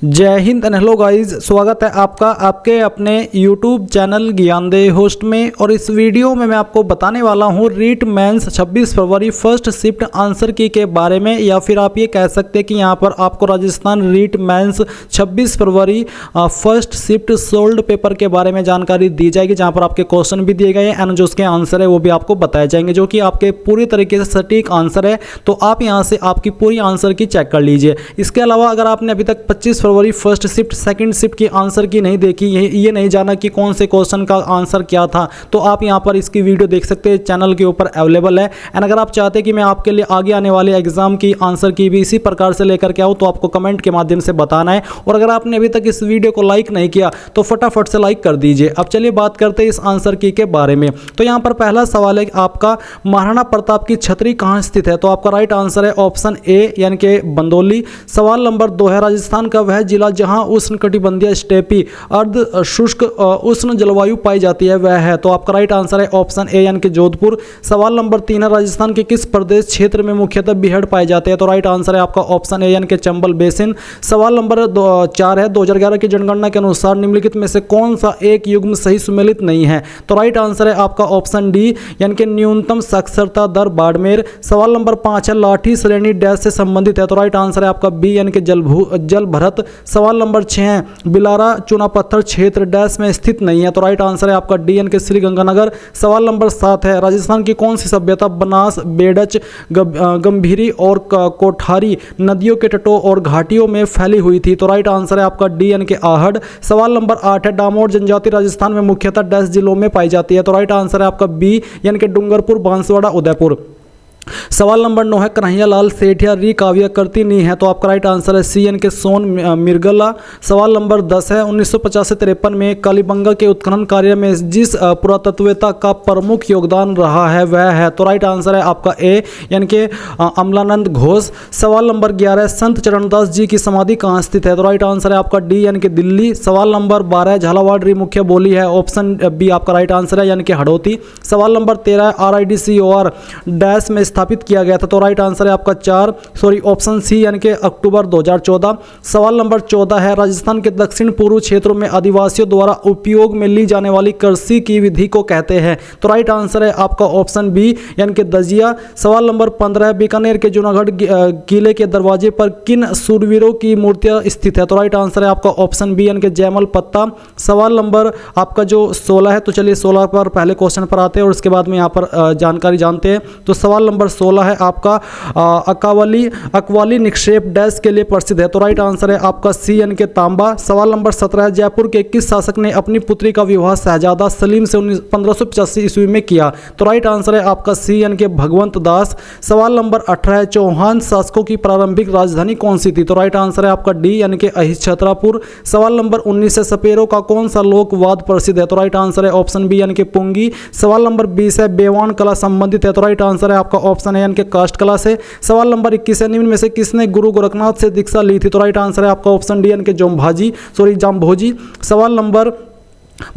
जय Hind and hello guys, स्वागत है आपका आपके अपने YouTube चैनल ज्ञानदेह होस्ट में। और इस वीडियो में मैं आपको बताने वाला हूं रीट मेंस 26 फरवरी फर्स्ट शिफ्ट आंसर की के बारे में, या फिर आप ये कह सकते हैं कि यहां पर आपको राजस्थान रीट मेंस 26 फरवरी फर्स्ट शिफ्ट सोल्ड पेपर के बारे में जानकारी दी जाएगी, जहां पर आपके क्वेश्चन भी दिए गए हैं एंड जो उसके आंसर है वो भी आपको बताए जाएंगे, जो कि आपके पूरी तरीके से सटीक आंसर है। तो आप यहाँ से आपकी पूरी आंसर की चेक कर लीजिए। इसके अलावा अगर आपने अभी तक 25 फरवरी फर्स्ट शिफ्ट सेकंड शिफ्ट की आंसर की नहीं देखी, ये नहीं जाना कि कौन से क्वेश्चन का आंसर क्या था, तो आप यहां पर इसकी वीडियो देख सकते हैं, चैनल के ऊपर अवेलेबल है। एंड अगर आप चाहते हैं कि मैं आपके लिए आगे आने वाले एग्जाम की आंसर की भी इसी प्रकार से लेकर के आऊँ, तो आपको कमेंट के माध्यम से बताना है। और अगर आपने अभी तक इस वीडियो को लाइक नहीं किया तो फटाफट से लाइक कर दीजिए। अब चलिए बात करते हैं इस आंसर की के बारे में। तो यहाँ पर पहला सवाल है आपका, महाराणा प्रताप की छतरी कहाँ स्थित है? तो आपका राइट आंसर है ऑप्शन ए यानी कि बंदोली। सवाल नंबर 2 है, राजस्थान का वह जिला जहां उष्णकटिबंधीय स्टेपी अर्ध शुष्क उष्ण जलवायु पाई जाती है वह है? तो आपका राइट आंसर है ऑप्शन ए यानी कि जोधपुर। सवाल नंबर 3 है, राजस्थान के किस प्रदेश क्षेत्र में मुख्यतः बीहड़ पाए जाते हैं? तो राइट आंसर है आपका ऑप्शन ए यानी कि चंबल बेसिन। सवाल नंबर 4 है, 2011 की जनगणना के अनुसार निम्नलिखित में से कौन सा एक युग्म सही सुमेलित नहीं है? तो राइट आंसर है आपका ऑप्शन डी यानी कि न्यूनतम साक्षरता दर बाड़मेर। सवाल नंबर 5 है, लाठी श्रेणी डैश से संबंधित है? तो राइट आंसर है आपका बी यानी कि जल भरत। सवाल नंबर 6 है, बिलारा चूना पत्थर क्षेत्र डैश में स्थित नहीं है? तो राइट आंसर है आपका डी यानी कि श्रीगंगानगर। सवाल नंबर 7 है, राजस्थान की कौन सी सभ्यता बनास, बेडच, गंभीरी और कोठारी नदियों के तटों और घाटियों में फैली हुई थी? तो राइट आंसर है आपका डी यानी कि आहड़। सवाल नंबर 8 है, डामोर जनजाति राजस्थान में मुख्यतः डैश जिलों में पाई जाती है? तो राइट आंसर है आपका बी यानी कि डूंगरपुर, बांसवाड़ा, उदयपुर। सवाल नंबर 9 है, कन्हैयालाल सेठिया री काव्य करती नहीं है? तो आपका राइट आंसर है सी यानी कि सोन मिर्गला। सवाल नंबर 10 है, 1950 से 53 में कालीबंगा के उत्खनन कार्य में जिस पुरातत्ववेत्ता का प्रमुख योगदान रहा है वह है? तो राइट आंसर है आपका ए यानी कि अमलानंद घोष। सवाल नंबर 11 है, संत चरणदास जी की समाधि कहाँ स्थित है? तो राइट आंसर है आपका डी यानी कि दिल्ली। सवाल नंबर 12 है, झालावाड़ री मुख्य बोली है? ऑप्शन बी आपका राइट आंसर है यानी कि हड़ौती। सवाल नंबर 13 है, RIDCOR डैश में स्थापित किया गया था? तो राइट आंसर है आपका ऑप्शन सी यानी कि अक्टूबर 2014। सवाल नंबर 14 है, राजस्थान के दक्षिण पूर्व क्षेत्रों में आदिवासियों द्वारा उपयोग में ली जाने वाली कृषि की विधि को कहते हैं? तो राइट आंसर है आपका ऑप्शन बी यानी कि दजिया। सवाल नंबर 15 है, बीकानेर के जूनागढ़ किले के दरवाजे पर किन सूरवीरों की मूर्तियां स्थित है? तो राइट आंसर है आपका ऑप्शन बी यानी कि जयमल पत्ता। सवाल नंबर आपका जो 16 है, तो चलिए 16 पर पहले क्वेश्चन पर आते हैं और उसके बाद में यहाँ पर जानकारी जानते हैं। तो सवाल नंबर 16 है आपका, अकवाली निक्षेप डैश के लिए प्रसिद्ध है? तो राइट आंसर है आपका सी यानी कि तांबा। सवाल नंबर 17 है, जयपुर के किस शासक ने अपनी पुत्री का विवाह शहजादा सलीम से 1585 ईस्वी में किया? तो राइट आंसर है आपका सी यानी कि भगवंत दास। सवाल नंबर 18 है, चौहान शासकों की प्रारंभिक राजधानी कौन सी थी? तो राइट आंसर है आपका डी यानी कि अहिछत्रापुर। सवाल नंबर 19 है, सपेरों का कौन सा लोकवाद प्रसिद्ध है? तो राइट आंसर है ऑप्शन बी यानी कि पुंगी। सवाल नंबर 20 है, बेवान कला संबंधित है? तो राइट आंसर है आपका ऑप्शन है यानी कि कास्ट कला से। सवाल नंबर 21 है, निम्न में से किसने गुरु गोरखनाथ से दीक्षा ली थी? तो राइट आंसर है आपका ऑप्शन डी यानी कि जाम्भोजी। सवाल नंबर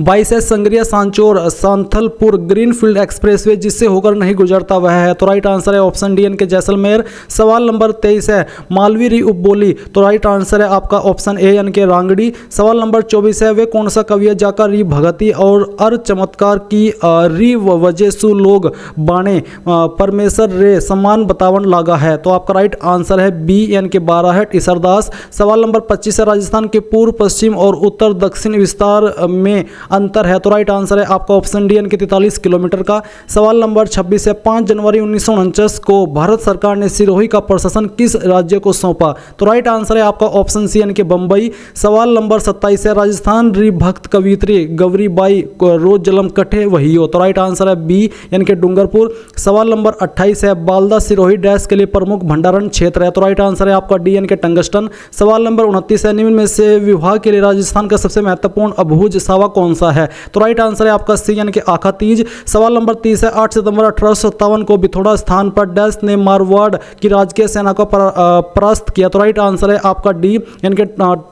22 है, संग्रिया सांचौर सांथलपुर ग्रीनफील्ड एक्सप्रेसवे जिससे होकर नहीं गुजरता वह है? तो राइट आंसर है ऑप्शन डी यानी कि जैसलमेर। सवाल नंबर 23 है, मालवी री उपबोली? तो राइट आंसर है आपका ऑप्शन ए यानी कि रांगड़ी। सवाल नंबर 24 है, वे कौन सा कवि है जाकर री भगती और अर चमत्कार की री वजह लोग बाणे परमेश्वर रे समान बतावन लागा है? तो आपका राइट आंसर है बी यानी कि बाराहट ईसरदास। सवाल नंबर 25 है, राजस्थान के पूर्व पश्चिम और उत्तर दक्षिण विस्तार में अंतर है? तो राइट आंसर है आपका ऑप्शन डी यानी कि 43 किलोमीटर का। सवाल नंबर 26 है, 5 जनवरी 1949 को भारत सरकार ने सिरोही का प्रशासन किस राज्य को सौंपा? तो राइट आंसर है आपका ऑप्शन सी यानी कि बंबई। सवाल नंबर 27 है, राजस्थान री भक्त कवित्री गौरीबाई रोज जलम कठे वही हो? तो राइट आंसर है बी यानी कि डूंगरपुर। सवाल नंबर 28 है, बालदा सिरोही डैश के लिए प्रमुख भंडारण क्षेत्र है? तो राइट आंसर है आपका डी यानी कि टंगस्टन। सवाल नंबर 29 है, निम्न में से विवाह के लिए राजस्थान का सबसे महत्वपूर्ण अभूज सावा कौन सा है? तो राइट आंसर है आपका सी यानी कि आखा तीज। सवाल नंबर 30 है 8 सितंबर 1857 को बिथोड़ा स्थान पर डैश ने मारवाड़ की राजकीय सेना को परास्त किया। तो राइट आंसर है आपका डी यानी कि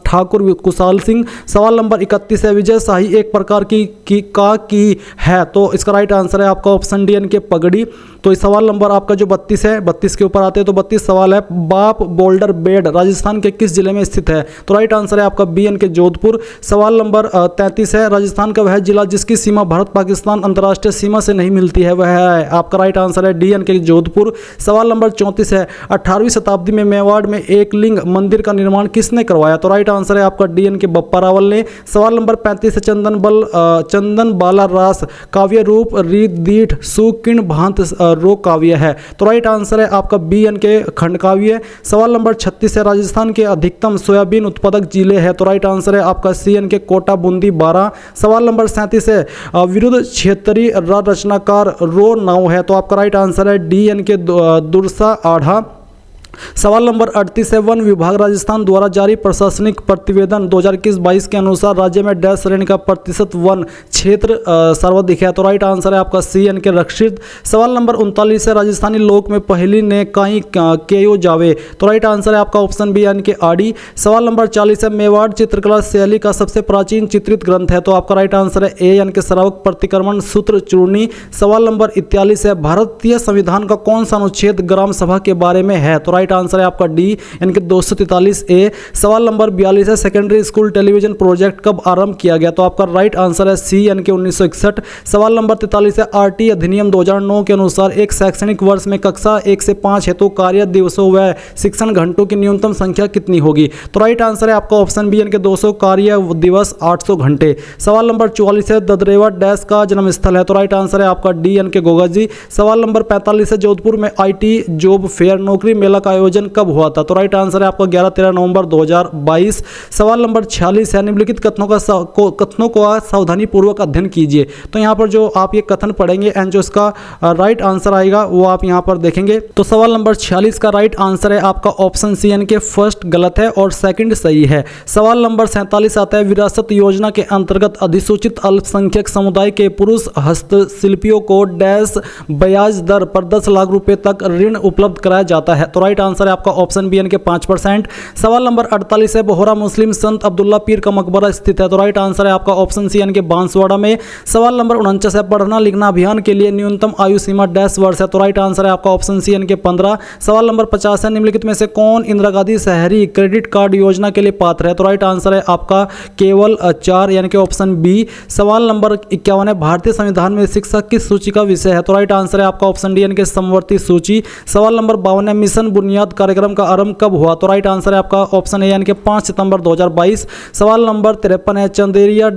ठाकुर कुशाल सिंह। सवाल नंबर 31 है विजय शाही एक प्रकार की है, तो इसका राइट आंसर है आपका ऑप्शन डी यानी कि पगड़ी। तो इस सवाल नंबर आपका जो 32 है, 32 के ऊपर आते हैं तो 32 सवाल है बाप बोल्डर बेड राजस्थान के किस जिले में स्थित है? तो राइट आंसर है आपका बी यानी कि जोधपुर। सवाल नंबर 33 है राजस्थान का वह जिला जिसकी सीमा भारत पाकिस्तान अंतर्राष्ट्रीय सीमा से नहीं मिलती है, वह है आपका राइट आंसर है डी यानी कि जोधपुर। सवाल नंबर 34 है 18वीं शताब्दी में मेवाड़ में एक लिंग मंदिर का निर्माण किसने करवाया? तो राइट आंसर है आपका डी यानी कि बप्पा रावल ने। सवाल नंबर 35 है चंदन बाला रास काव्य रूप रीत दीठ सुकिण भांत रो काव्य है। तो राइट आंसर है आपका बी यानी कि खंड काव्य। सवाल नंबर 36 है राजस्थान के अधिकतम सोयाबीन उत्पादक जिले है। तो राइट आंसर है आपका सी यानी कि कोटा बूंदी 12। सवाल नंबर 37 है विरुद्ध क्षेत्रीय रचनाकार रो नाव है। तो आपका राइट आंसर है डी यानी कि दुर्सा आढ़ा। सवाल नंबर 38 है वन विभाग राजस्थान द्वारा जारी प्रशासनिक प्रतिवेदन 2021-22 के अनुसार राज्य में डैश श्रेणी का प्रतिशत वन क्षेत्र सर्वाधिक है। तो राइट आंसर है आपका सी यानी कि रक्षित। सवाल नंबर 39 है राजस्थानी लोक में पहली ने काई केयो जावे। तो राइट आंसर है आपका ऑप्शन बी यानी कि आड़ी। सवाल नंबर 40 है मेवाड़ चित्रकला शैली का सबसे प्राचीन चित्रित ग्रंथ है। तो आपका राइट आंसर है ए यानी कि श्रावक प्रतिक्रमण सूत्र चूर्णी। सवाल नंबर 41 है भारतीय संविधान का कौन सा अनुच्छेद ग्राम सभा के बारे में है? तो राइट आंसर है आपका डी यानी कि 243 ए। सवाल नंबर 42 है सेकेंडरी स्कूल टेलीविजन प्रोजेक्ट कब आरंभ किया गया? तो आपका राइट आंसर है सी यानी कि 1961। सवाल नंबर 43 है आरटी अधिनियम 2009 के अनुसार एक शैक्षणिक वर्ष में कक्षा 1 से 5 हेतु कार्य दिवसों व शिक्षण घंटों की न्यूनतम संख्या कितनी होगी? तो राइट आंसर है आपका ऑप्शन बी यानी कि 200 कार्य दिवस 800 घंटे। सवाल नंबर 44 है ददरेवा डैश का जन्म स्थल है। तो राइट आंसर है आपका डी यानी कि गोगाजी। सवाल नंबर 45 है जोधपुर में IT जॉब फेयर नौकरी मेला का आयोजन कब हुआ था? तो राइट आंसर है आपका 11-13 नवंबर 2022। सवाल नंबर 46 है निम्नलिखित कथनों का सावधानी पूर्वक अध्ययन कीजिए। तो यहाँ पर जो आप ये कथन पढ़ेंगे एंड जो इसका राइट आंसर आएगा वो आप यहाँ पर देखेंगे। तो सवाल नंबर 46 का राइट आंसर है आपका ऑप्शन सी यानी कि फर्स्ट गलत है और सेकंड सही है। सवाल नंबर 47 आता है विरासत योजना के अंतर्गत अधिसूचित अल्पसंख्यक समुदाय के पुरुष हस्तशिल्पियों को डैश ब्याज दर पर 10 लाख रुपए तक ऋण उपलब्ध कराया जाता है। तो राइट आंसर है आपका ऑप्शन बी यानी कि 5%। सवाल नंबर 48 है बोहरा मुस्लिम संत अब्दुल्ला पीर का मकबरा स्थित है। तो राइट आंसर है आपका ऑप्शन सी यानी कि बांसवाड़ा में। सवाल नंबर 49 है पढ़ना लिखना अभियान के लिए न्यूनतम आयु सीमा डैश वर्ष है। तो राइट आंसर है आपका ऑप्शन सी यानी कि 15। सवाल नंबर 50 है निम्नलिखित में से कौन इंदिरा गांधी शहरी क्रेडिट कार्ड योजना के लिए पात्र है? तो राइट आंसर है आपका केवल 4 यानी कि ऑप्शन बी। सवाल नंबर 51 है भारतीय संविधान में शिक्षा किस सूची का विषय है? तो राइट आंसर है आपका ऑप्शन डी यानी कि समवर्ती सूची। सवाल नंबर 52 है मिशन बुनियाद कार्यक्रम का आरंभ कब हुआ? तो राइट आंसर है आपका ऑप्शन ए यानी कि 5 सितंबर 2022। सवाल नंबर 53 है चंदेरिया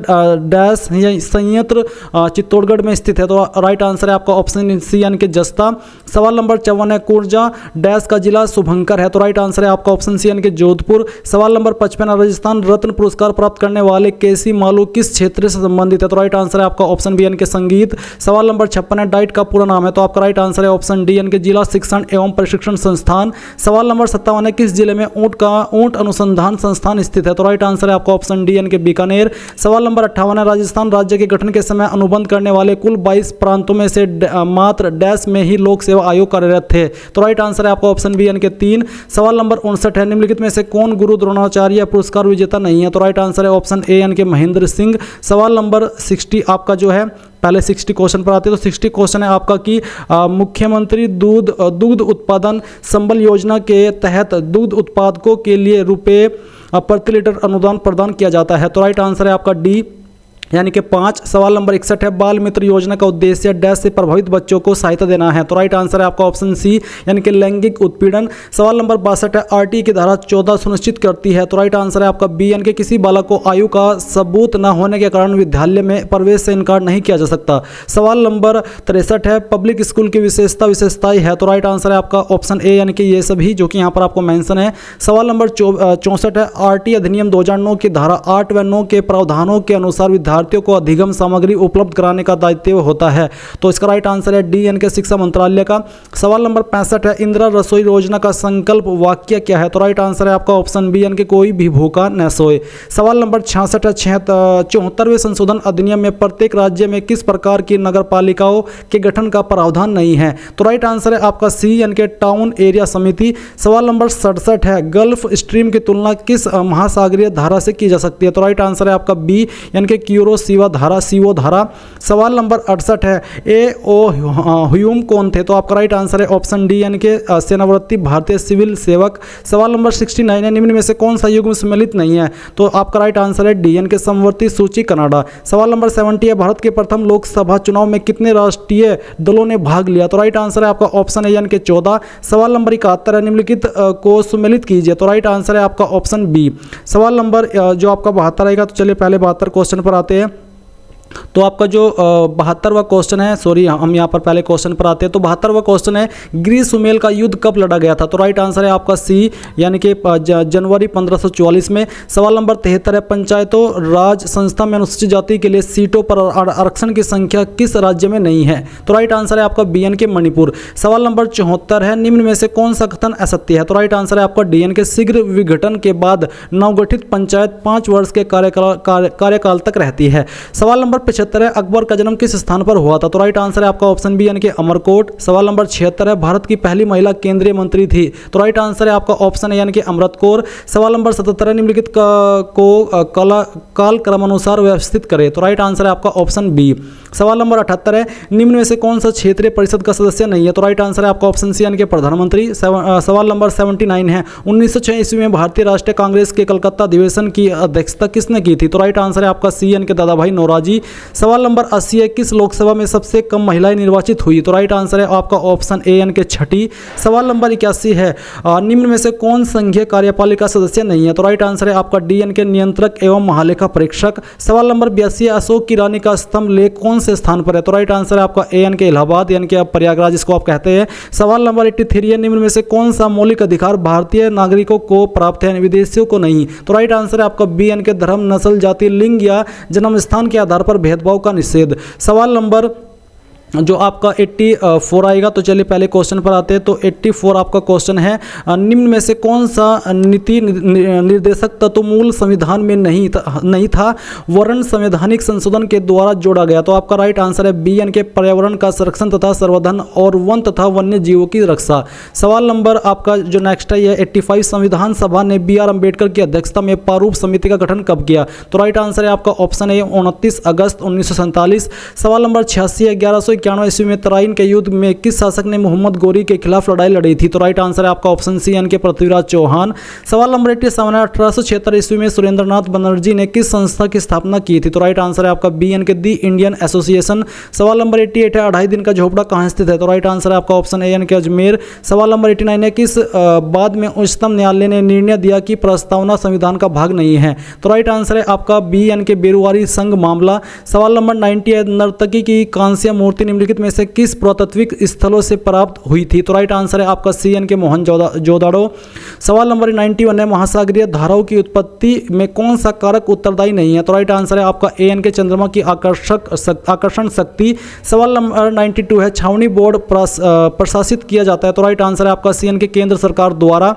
डैश संयंत्र चित्तौड़गढ़ में स्थित है। तो राइट आंसर है आपका ऑप्शन सी यानी कि जस्ता। सवाल नंबर 54 है कुर्जा डैश का जिला शुभंकर है। तो राइट आंसर है आपका ऑप्शन सी यानी कि जोधपुर। सवाल नंबर 55 है राजस्थान रत्न पुरस्कार प्राप्त करने वाले केसी मालू किस क्षेत्र से संबंधित है? तो राइट आंसर है आपका ऑप्शन बी यानी कि संगीत। सवाल नंबर 56 है डाइट का पूरा नाम है। तो आपका राइट आंसर है ऑप्शन डी यानी कि जिला शिक्षण एवं प्रशिक्षण संस्थान। सवाल नंबर 57 है किस जिले में ऊंट अनुसंधान संस्थान स्थित है? तो राइट आंसर है आपका ऑप्शन डी यानी कि बीकानेर। सवाल नंबर 58 है राजस्थान राज्य के गठन के समय अनुबंध करने वाले कुल 22 प्रांतों में से मात्र डैश में ही लोक सेवा आयोग कार्यरत थे। तो राइट आंसर है आपका ऑप्शन बी यानी कि 3। सवाल नंबर 59 है निम्नलिखित में से कौन गुरु द्रोणाचार्य पुरस्कार विजेता नहीं है? तो राइट आंसर है ऑप्शन ए यानी कि महेंद्र सिंह। सवाल नंबर 60 आपका जो है पहले 60 क्वेश्चन पर आते हैं। तो 60 क्वेश्चन है आपका कि मुख्यमंत्री दुग्ध उत्पादन संबल योजना के तहत दुग्ध उत्पादकों के लिए रुपए प्रति लीटर अनुदान प्रदान किया जाता है। तो राइट आंसर है आपका डी यानी कि 5। सवाल नंबर 61 है बाल मित्र योजना का उद्देश्य डैश से प्रभावित बच्चों को सहायता देना है। तो राइट आंसर है आपका ऑप्शन सी यानी कि लैंगिक उत्पीड़न। सवाल नंबर 62 है आरटी की धारा 14 सुनिश्चित करती है। तो राइट आंसर है आपका बी यानी कि किसी बालक को आयु का सबूत न होने के कारण विद्यालय में प्रवेश से इनकार नहीं किया जा सकता। सवाल नंबर 63 है पब्लिक स्कूल की विशेषताएं है। तो राइट आंसर है आपका ऑप्शन ए यानी कि ये सभी जो कि यहाँ पर आपको मेंशन है। सवाल नंबर 64 है आरटी अधिनियम 2009 की धारा 8 व 9 के प्रावधानों के अनुसार विद्यालय विद्यार्थियों को अधिगम सामग्री उपलब्ध कराने का दायित्व होता है? तो इसका राइट आंसर है डी यानी कि शिक्षा मंत्रालय का। सवाल नंबर 65 है, इंदिरा रसोई योजना का संकल्प वाक्य क्या है? तो राइट आंसर है आपका ऑप्शन बी यानी कि कोई भी भूखा न सोए। सवाल नंबर 66 है, 74वें संशोधन अधिनियम में प्रत्येक राज्य में किस प्रकार की नगर पालिकाओं के गठन का प्रावधान नहीं है? तो राइट आंसर है आपका सी यानी कि टाउन एरिया समिति। सवाल नंबर 67 है, गल्फ स्ट्रीम की तुलना किस महासागरीय धारा से की जा सकती है? तो राइट आंसर है आपका बी यानी कि क्यूरोसिवा धारा, सीओ धारा। सवाल नंबर 68 है, ए ओ ह्यूम कौन थे? तो आपका राइट आंसर है ऑप्शन डी यानी कि सेनावृत्ति भारतीय सिविल सेवक। सवाल नंबर 69 है, निम्न में से कौन सा युग्म सम्मिलित नहीं है? तो आपका राइट आंसर है डी यानी कि समवर्ती सूची कनाडा। सवाल नंबर 70 है, भारत के प्रथम लोकसभा चुनाव में कितने राष्ट्रीय दलों ने भाग लिया? तो राइट आंसर है आपका ऑप्शन ए यानी कि 14। सवाल नंबर 71 है, निम्नलिखित को सम्मिलित कीजिए। तो राइट आंसर है आपका ऑप्शन बी। सवाल नंबर जो आपका 72 आएगा, तो चलिए पहले 72 क्वेश्चन पर आते हैं। तो आपका जो 72वां क्वेश्चन है, सॉरी हम यहाँ पर पहले क्वेश्चन पर आते हैं। तो 72वां क्वेश्चन है, ग्रीस सुमेल का युद्ध कब लड़ा गया था? तो राइट आंसर है आपका सी यानी कि जनवरी 1544 में। सवाल नंबर 73 है, पंचायतों राज संस्था में अनुसूचित जाति के लिए सीटों पर आरक्षण की संख्या किस राज्य में नहीं है? तो राइट आंसर है आपका बी यानी कि मणिपुर। सवाल नंबर 74 है, निम्न में से कौन सा कथन असत्य है? तो राइट आंसर है आपका डी यानी कि शीघ्र विघटन के बाद नवगठित पंचायत 5 वर्ष के कार्यकाल तक रहती है। सवाल नंबर 75 है, अकबर का जन्म किस स्थान पर हुआ था? तो राइट आंसर है आपका ऑप्शन बी यानी कि अमरकोट। सवाल नंबर 76 है, भारत की पहली महिला केंद्रीय मंत्री थी? तो राइट आंसर है आपका ऑप्शन है यानी कि अमृत कौर। सवाल नंबर 77 है, निम्नलिखित को काल क्रमानुसार व्यवस्थित करें? तो राइट आंसर है आपका ऑप्शन बी। सवाल नंबर 78 है, निम्न में से कौन सा क्षेत्रीय परिषद का सदस्य नहीं है? तो राइट आंसर है आपका ऑप्शन सी यानी कि प्रधानमंत्री। सवाल नंबर 79 है, 1906 ईस्वी में भारतीय राष्ट्रीय कांग्रेस के कलकत्ता अधिवेशन की अध्यक्षता किसने की थी? तो राइट आंसर है आपका सी यानी कि दादा भाई नौरोजी। सवाल नंबर 80 है, किस लोकसभा में सबसे कम महिलाएं निर्वाचित हुई? तो राइट आंसर है आपका ऑप्शन ए यानी कि छठी। सवाल नंबर 81 है, निम्न में से कौन संघीय कार्यपालिका सदस्य नहीं है? तो राइट आंसर है आपका डी यानी कि नियंत्रक एवं महालेखा परीक्षक। सवाल नंबर 82 है, अशोक की रानी का स्तंभ लेख कौन से स्थान पर है? तो राइट आंसर है आपका ए यानी कि इलाहाबाद यानी कि प्रयागराज जिसको आप कहते हैं। सवाल नंबर 83 है, निम्न में से कौन सा मौलिक अधिकार भारतीय नागरिकों को प्राप्त है, विदेशियों को नहीं? तो राइट आंसर है आपका बी यानी कि धर्म, नस्ल, जाति, लिंग या जन्म स्थान के आधार पर भेदभाव का निषेध। सवाल नंबर जो आपका 84 आएगा, तो चलिए पहले क्वेश्चन पर आते हैं। तो 84 आपका क्वेश्चन है, निम्न में से कौन सा नीति निर्देशक तत्व मूल संविधान में नहीं था वर्ण संवैधानिक संशोधन के द्वारा जोड़ा गया? तो आपका राइट आंसर है बी यानी कि पर्यावरण का संरक्षण तथा संवर्धन और वन तथा वन्य जीवों की रक्षा। सवाल नंबर आपका जो नेक्स्ट है ये 85, संविधान सभा ने BR अम्बेडकर की अध्यक्षता में प्रारूप समिति का गठन कब किया? तो राइट आंसर है आपका ऑप्शन है 29 अगस्त 1947। सवाल नंबर 86 है, 1191 ईस्वी में तराइन के युद्ध में किस शासक ने मोहम्मद गोरी के खिलाफ लड़ाई लड़ी थी? तो राइट आंसर है आपका ऑप्शन सी यानी कि पृथ्वीराज चौहान। सवाल नंबर 87 है, 1876 ईस्वी में सुरेंद्रनाथ बनर्जी ने किस संस्था की स्थापना की थी? तो राइट आंसर है आपका बी यानी कि दी इंडियन एसोसिएशन। सवाल नंबर 88 है, 2.5 दिन का झोपड़ा कहाँ स्थित है? तो राइट आंसर है आपका ऑप्शन ए यानी कि अजमेर। सवाल नंबर 89 है, किस बाद में उच्चतम न्यायालय ने निर्णय दिया कि प्रस्तावना संविधान का भाग नहीं है? तो राइट आंसर है आपका बी यानी कि बेरुआरी संघ मामला। सवाल नंबर 90 है, नर्तकी की कांस्य मूर्ति निम्नलिखित में से किस पुरातात्विक स्थलों से प्राप्त हुई थी? तो राइट आंसर है आपका सी यानी कि मोहनजोदाड़ो। सवाल नंबर 91 है, महासागरीय धाराओं की उत्पत्ति में कौन सा कारक उत्तरदायी नहीं है? तो राइट आंसर है आपका ए यानी कि चंद्रमा की आकर्षण शक्ति। सवाल नंबर 92 है, छावनी बोर्ड प्रशासित किया जाता है? तो राइट आंसर है आपका सी यानी कि केंद्र सरकार द्वारा।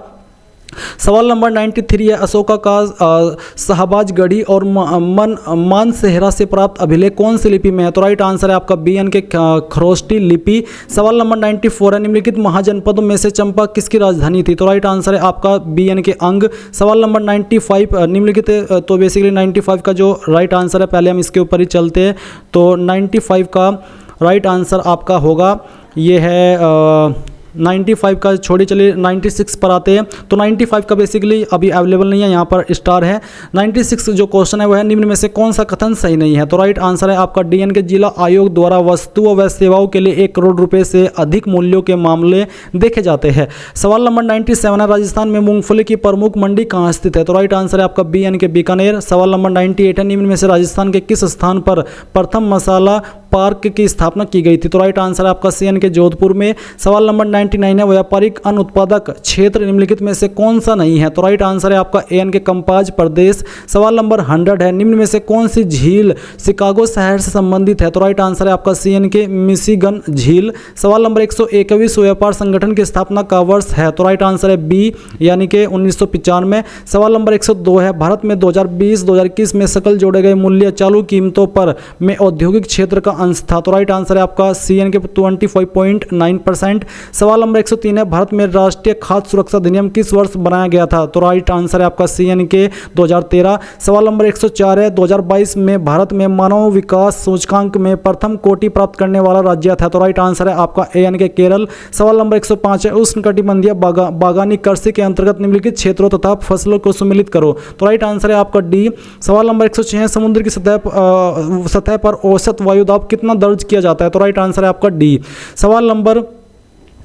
सवाल नंबर 93 है, अशोका का शाहबाज गढ़ी और मानसेहरा से प्राप्त अभिलेख कौन सी लिपि में है? तो राइट आंसर है आपका बी यानी कि खरोष्टी लिपि। सवाल नंबर 94 है, निम्नलिखित महाजनपदों में से चंपा किसकी राजधानी थी? तो राइट आंसर है आपका बी यानी कि अंग। सवाल नंबर 95 निम्नलिखित, तो बेसिकली 95 का जो राइट आंसर है, पहले हम इसके ऊपर ही चलते हैं। तो 95 का राइट आंसर आपका होगा ये है 95 का छोड़िए, चलिए 96 पर आते हैं। तो 95 का बेसिकली अभी अवेलेबल नहीं है, यहाँ पर स्टार है। 96 जो क्वेश्चन है वह है, निम्न में से कौन सा कथन सही नहीं है? तो राइट आंसर है आपका डी यानी कि जिला आयोग द्वारा वस्तुओं व सेवाओं के लिए 1 करोड़ रुपए से अधिक मूल्यों के मामले देखे जाते हैं। सवाल नंबर 97 है, राजस्थान में मूंगफली की प्रमुख मंडी कहाँ स्थित है? तो राइट आंसर है आपका बी यानी कि बीकानेर। सवाल नंबर 98 है, निम्न में से राजस्थान के किस स्थान पर प्रथम मसाला पार्क की स्थापना की गई थी? तो राइट आंसर है आपका CN के जोधपुर में। सवाल नंबर 99 है, व्यापारिक अनुत्पादक क्षेत्र निम्नलिखित में से कौन सा नहीं है? तो राइट आंसर है आपका AN के कंपाज प्रदेश। सवाल नंबर 100 है, निम्न में से कौन सी झील शिकागो शहर से संबंधित है? तो राइट आंसर है आपका CN के मिशिगन झील। सवाल नंबर 121, विश्व व्यापार संगठन की स्थापना का वर्ष है? तो राइट आंसर है B यानी कि 1995। सवाल नंबर 102 है, भारत में 2020-2021 में सकल जोड़े गए मूल्य चालू कीमतों पर में औद्योगिक क्षेत्र का अंश था? तो राइट आंसर है आपका CN के 25.9%। सवाल नंबर 103 है, भारत में राष्ट्रीय खाद्य सुरक्षा अधिनियम किस वर्ष बनाया गया था? तो राइट आंसर है आपका CN के 2013। सवाल नंबर 104 है, 2022 में भारत में मानव विकास सूचकांक में प्रथम कोटि प्राप्त करने वाला राज्य था? तो राइट आंसर है आपका AN के केरल। सवाल नंबर 105 है, उष्णकटिबंधीय बागानी कृषि के अंतर्गत निम्नलिखित क्षेत्रों तथा फसलों को सम्मिलित करो? तो राइट आंसर है आपका D। सवाल नंबर 106 है, समुद्र की सतह पर औसत वायुदाब कितना दर्ज किया जाता है? तो राइट आंसर है आपका D। सवाल नंबर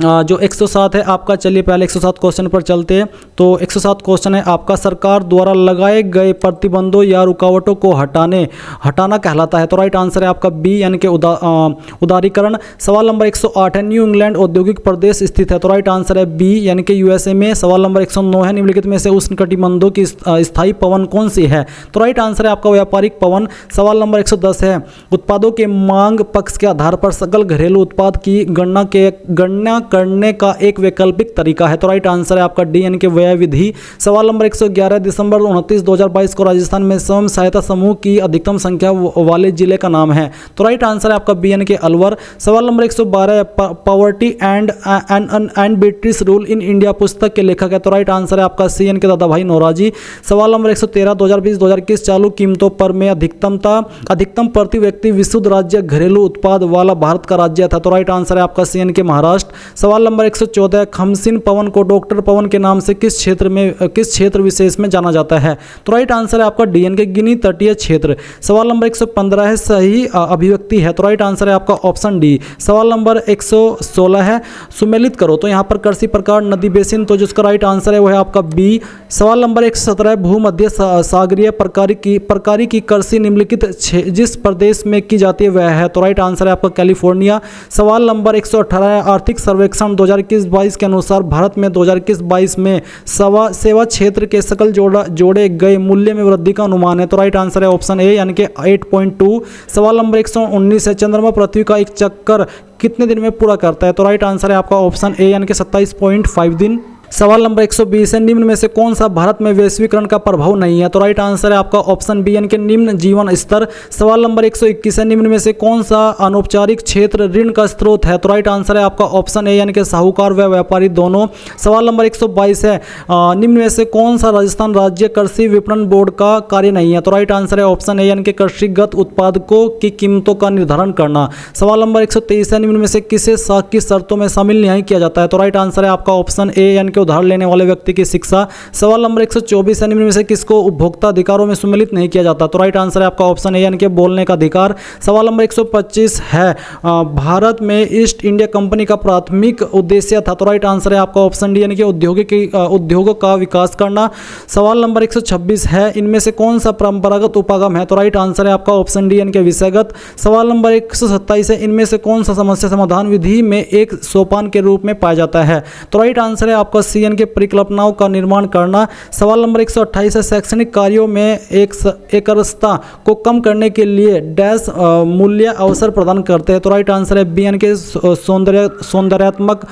जो 107 है आपका, चलिए पहले 107 क्वेश्चन पर चलते हैं। तो 107 क्वेश्चन है आपका, सरकार द्वारा लगाए गए प्रतिबंधों या रुकावटों को हटाना कहलाता है? तो राइट आंसर है आपका B यानी कि उदारीकरण। सवाल नंबर 108 है, न्यू इंग्लैंड औद्योगिक प्रदेश स्थित है? तो राइट आंसर है B यानी कि USA में। सवाल नंबर 109 है, निम्नलिखित में से उष्णकटिबंधों की स्थायी पवन कौन सी है? तो राइट आंसर है आपका व्यापारिक पवन। सवाल नंबर 110 है, उत्पादों के मांग पक्ष के आधार पर सकल घरेलू उत्पाद की गणना करने का एक वैकल्पिक तरीका है? तो राइट आंसर है आपका D यानी कि व्यय विधि। सवाल नंबर 111, दिसंबर 29, 2022 को राजस्थान में स्वयं सहायता समूह की अधिकतम संख्या वाले जिले का नाम है? तो राइट आंसर है आपका B यानी कि अलवर। सवाल number 112, poverty and British rule in India पुस्तक के लेखक है? तो राइट आंसर है आपका CN के दादा भाई नौराजी। सवाल नंबर 113, 2020-2021 चालू कीमतों पर में अधिकतम प्रति व्यक्ति विशुद्ध राज्य घरेलू उत्पाद वाला भारत का राज्य था? तो राइट आंसर है आपका CN के महाराष्ट्र। सवाल नंबर 114, खमसिन पवन को डॉक्टर पवन के नाम से किस क्षेत्र विशेष में जाना जाता है? तो राइट आंसर है आपका D यानी कि गिनी तटीय क्षेत्र। सवाल नंबर 115 है, सही अभिव्यक्ति है? तो राइट आंसर है आपका ऑप्शन D। सवाल नंबर 116 है, सुमेलित करो? तो यहाँ पर कृषि प्रकार नदी बेसिन, तो जिसका राइट आंसर है वो है आपका B। सवाल नंबर 117, भूमध्य सागरीय प्रकारी की कृषि निम्नलिखित जिस प्रदेश में की जाती है वह है? तो राइट आंसर है आपका कैलिफोर्निया। सवाल नंबर 118 है, आर्थिक सर्वेक्षण 2021-22 के अनुसार भारत में 2021-22 में सेवा क्षेत्र के सकल जोड़े गए मूल्य में वृद्धि का अनुमान है? तो राइट आंसर है ऑप्शन A यानी कि 8.2। सवाल नंबर 119 है, चंद्रमा पृथ्वी का एक चक्कर कितने दिन में पूरा करता है? तो राइट आंसर है आपका ऑप्शन A यानी कि 27.5 दिन। सवाल नंबर 120 है, निम्न में से कौन सा भारत में वैश्वीकरण का प्रभाव नहीं है? तो राइट आंसर है आपका ऑप्शन B यानी कि निम्न जीवन स्तर। सवाल नंबर 121 है, निम्न में से कौन सा अनौपचारिक क्षेत्र ऋण का स्रोत है? तो राइट आंसर है आपका ऑप्शन A यानी कि साहूकार व व्यापारी दोनों। सवाल नंबर 122 है, निम्न में से कौन सा राजस्थान राज्य कृषि विपणन बोर्ड का कार्य नहीं है? तो राइट आंसर है ऑप्शन A यानी कि कृषिगत उत्पादकों की कीमतों का निर्धारण करना। सवाल नंबर 123 है, निम्न में से किसे साख की शर्तों में शामिल नहीं किया जाता है? तो राइट आंसर है आपका ऑप्शन A यानी कि उधार लेने वाले व्यक्ति की शिक्षा। सवाल नंबर 124 है, निम्न में से किसको उपभोक्ता अधिकारों में सम्मिलित नहीं किया जाता? तो राइट आंसर है आपका ऑप्शन A यानी कि बोलने का अधिकार। सवाल नंबर 125 है, भारत में ईस्ट इंडिया कंपनी का प्राथमिक उद्देश्य था? तो राइट आंसर है आपका ऑप्शन D यानी कि उद्योगों का विकास करना। सवाल नंबर 126 है, इनमें से कौन सा परंपरागत उपागम है? तो राइट आंसर है आपका ऑप्शन D यानी कि विषयगत। सवाल नंबर 127 है, इनमें से कौन सा समस्या समाधान विधि में एक सोपान के रूप में पाया जाता है? तो राइट आंसर है आपका C यानी कि परिकल्पनाओं का निर्माण करना। सवाल नंबर 128 है, शैक्षणिक कार्यों में एकरसता को कम करने के लिए डैश मूल्य अवसर प्रदान करते हैं? तो राइट आंसर है B यानी कि सौंदर्यात्मक।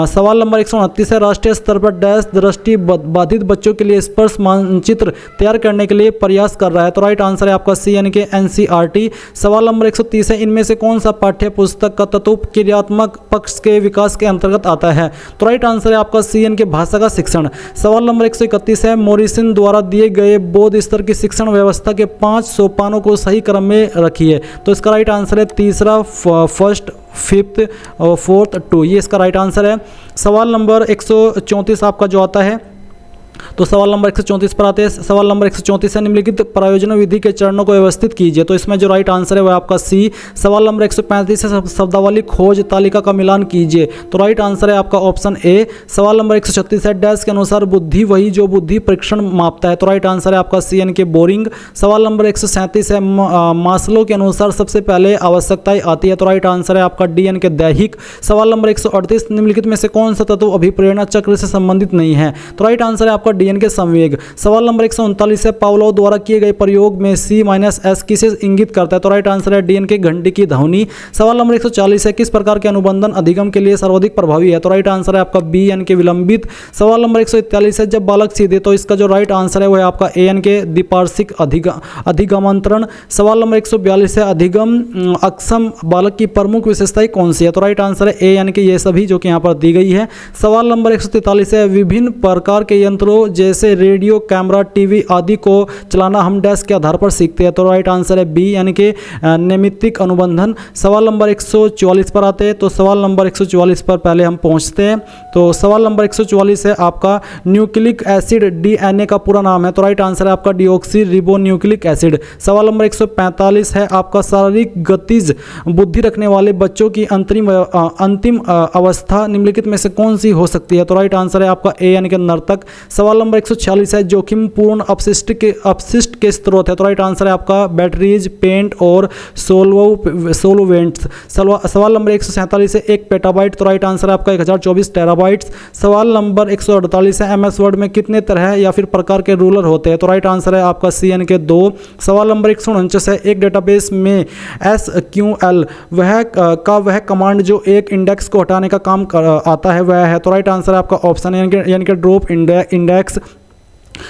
सवाल नंबर 129 है, राष्ट्रीय स्तर पर डैश दृष्टि बाधित बच्चों के लिए स्पर्श मानचित्र तैयार करने के लिए प्रयास कर रहा है? तो राइट आंसर है आपका C यानी कि NCERT। सवाल नंबर 130 है, इनमें से कौन सा पाठ्य पुस्तक का तत्व क्रियात्मक पक्ष के विकास के अंतर्गत आता है? तो राइट आंसर है आपका C यानी कि भाषा का शिक्षण। सवाल नंबर 131 है, मॉरिसन द्वारा दिए गए बौद्ध स्तर की शिक्षण व्यवस्था के 5 सोपानों को सही क्रम में रखिए? तो इसका राइट आंसर है तीसरा, फर्स्ट, फिफ्थ और फोर्थ, 2, ये इसका राइट आंसर है। सवाल नंबर 134 आपका जो आता है, तो सवाल नंबर 134 पर आते हैं। सवाल नंबर 134 है, निम्नलिखित प्रायोजन विधि के चरणों को व्यवस्थित कीजिए। तो इसमें जो राइट आंसर है वह आपका सी। सवाल नंबर 135 है, शब्दावली खोज तालिका का मिलान कीजिए। तो राइट आंसर है आपका ऑप्शन ए। सवाल नंबर 136 है, डैश के अनुसार बुद्धि वही जो बुद्धि परीक्षण मापता है। तो राइट आंसर है आपका सी यानी कि बोरिंग। सवाल नंबर 137 है, मास्लो के अनुसार सबसे पहले आवश्यकताएं आती है। तो राइट आंसर है आपका डी यानी कि दैहिक। सवाल नंबर 138, निम्नलिखित में से कौन सा तत्व अभिप्रेरणा चक्र से संबंधित नहीं है। तो राइट आंसर है आपका डी यानी कि संवेग। सवाल नंबर 139 है, पावलोव द्वारा किए गए प्रयोग में C-S किसे इंगित करता है। तो राइट आंसर है डी यानी कि घंटी की ध्वनि। सवाल नंबर 140 है, किस प्रकार के अनुबंधन अधिगम के लिए सर्वाधिक प्रभावी है। तो राइट आंसर है आपका बी यानी कि विलंबित। सवाल नंबर 141 है, जब बालक सीधे, तो इसका जो राइट आंसर है वह आपका ए यानी कि द्विपार्श्विक अधिगमंत्रण। सवाल नंबर 142 है, अधिगम अक्षम बालक की प्रमुख विशेषताएं कौन सी है। तो राइट आंसर है ए यानी कि ये सभी जो कि यहाँ पर दी गई है। सवाल नंबर 143 है, विभिन्न प्रकार के यंत्रों जैसे रेडियो, कैमरा, टीवी आदि को चलाना हम डैश के आधार पर सीखते हैं। तो राइट आंसर है बी यानी कि नैमित्तिक अनुबंधन। सवाल नंबर 144 पर आते हैं। तो सवाल नंबर 144 पर पहले हम पहुंचते हैं। तो सवाल नंबर 144 है आपका न्यूक्लिक एसिड डीएनए का पूरा नाम है। तो राइट आंसर है आपका डीऑक्सी रिबोन्यूक्लिक एसिड। सवाल नंबर 145 है आपका शारीरिक गतिज बुद्धि रखने वाले बच्चों की अंतिम अवस्था निम्नलिखित में से कौन सी हो सकती है। तो राइट आंसर है आपका ए यानी कि नर्तक। सवाल नंबर 146 है, जोखिम पूर्ण अपशिष्ट के स्रोत है। तो राइट आंसर है आपका बैटरीज, पेंट और सोलवेंट्स। सवाल नंबर 147 है, 1 पेटाबाइट। तो राइट आंसर है आपका 1024 टेराबाइट्स। सवाल नंबर 148 है, MS वर्ड में कितने तरह या फिर प्रकार के रूलर होते हैं। तो राइट आंसर है आपका सी यानी कि 2। सवाल नंबर 149 है, एक डेटाबेस में SQL वह कमांड जो एक इंडेक्स को हटाने का काम आता है वह है। तो राइट आंसर है आपका ऑप्शन यानी कि ड्रॉप इंडेक्स।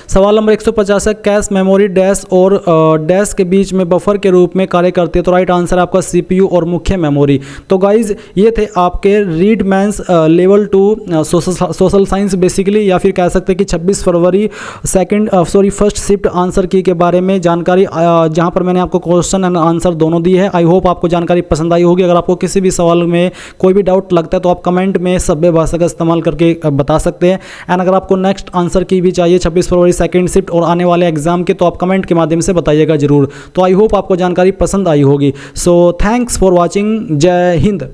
सवाल नंबर 150 है, कैश मेमोरी डैश और डैश के बीच में बफर के रूप में कार्य करती है। तो राइट आंसर है आपका CPU और मुख्य मेमोरी। तो गाइज ये थे आपके read mains level 2 social science basically, या फिर कह सकते हैं कि 26 फरवरी फर्स्ट शिफ्ट आंसर की के बारे में जानकारी, जहां पर मैंने आपको क्वेश्चन एंड आंसर दोनों दिए हैं। आई होप आपको जानकारी पसंद आई होगी। अगर आपको किसी भी सवाल में कोई भी डाउट लगता है तो आप कमेंट में सभ्य भाषा का इस्तेमाल करके बता सकते हैं। एंड अगर आपको नेक्स्ट आंसर की भी चाहिए 26 फरवरी सेकंड शिफ्ट और आने वाले एग्जाम के, तो आप कमेंट के माध्यम से बताइएगा जरूर। तो आई होप आपको जानकारी पसंद आई होगी। So thanks for watching. जय हिंद।